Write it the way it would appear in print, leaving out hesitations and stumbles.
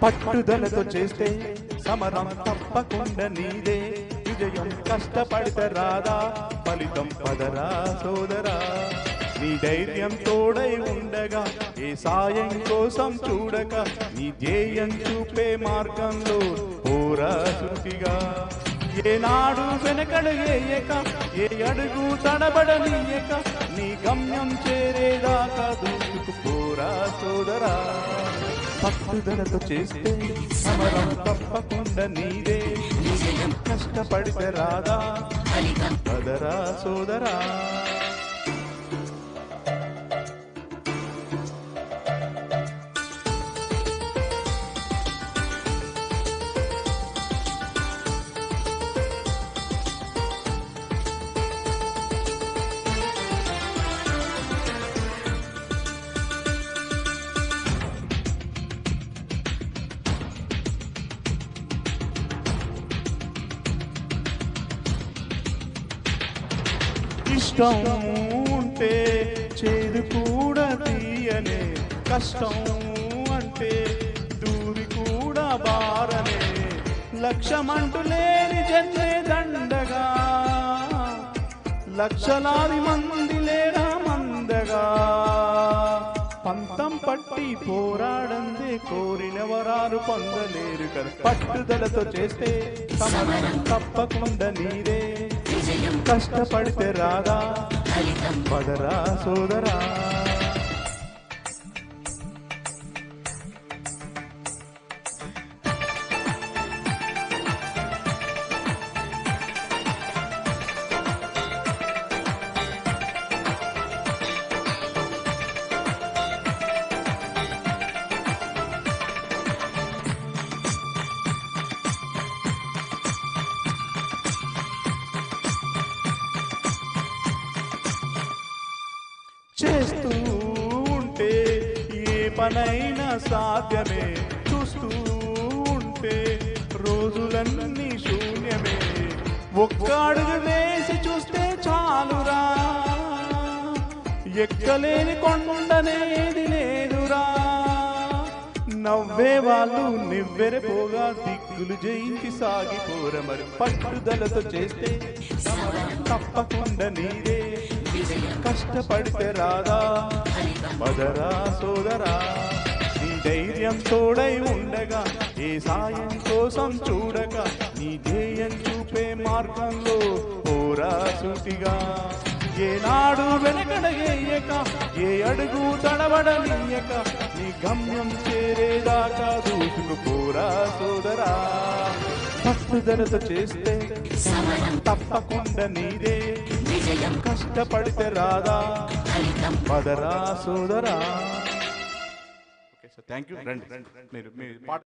పట్టుదలతో చేస్తే సమరం తప్పకుండా నీదే విజయం. కష్టపడితే రాదా ఫలితం పదరా సోదరా. నీ ధైర్యం తోడై ఉండగా ఏ సాయం కోసం చూడక నీ ధ్యేయం చూపే మార్గంలో పోరా సృతిగా. ఏనాడు వెనకడేయక ఏ అడుగు తడబడనీయక నీ గమ్యం చేరేదాకా దూసుకు పోరా సోదరా. పట్టుదలతో చేస్తే సమరం తప్పకుండా నీదే విజయం. కష్టపడితే రాదా పదరా సోదరా. ఇష్టం ఉంటే చేదు కూడా తీయనే, కష్టం అంటే దూరి కూడా బారనే. లక్ష్యమంటూ లేని జన్మే దండగా, లక్షలాది మంది లేరా మందగా. పంతం పట్టి పోరాడందే కోరిన వరాలు పొందలేరు కదా. పట్టుదలతో చేస్తే సమరం తప్పకుండా నీదే విజయం. కష్టపడితే రాదా పదరా సోదరా. చేస్తూ ఉంటే ఏ పనైనా సాధ్యమే, చూస్తూ ఉంటే రోజులన్నీ శూన్యమే. ఒక్క అడుగు వేసి చూస్తే చాలురా, ఎక్కలేని కొండనేది లేదురా. నవ్వే వాళ్ళు నివ్వెరపోగా దిక్కులు జయించి సాగిపోర. మరి పట్టుదలతో చేస్తే తప్పకుండా నీదే కష్టపడితే రాదా పదరా సోదరా. నీ ధైర్యం తోడై ఉండగా ఏ సాయం కోసం చూడక నీ ధ్యేయం చూపే మార్గంలో పోరా సూటిగా. ఏనాడు వెనకడగేయక ఏ అడుగు తడబడనీయక నీ గమ్యం చేరేదాకా దూసుకు పోరా సోదరా. పట్టుదలతో చేస్తే తప్పకుండా నీదే విజయం. కష్టపడితే రాదా పదరా సోదరా. Okay sir, thank you. రండి మీరు పాట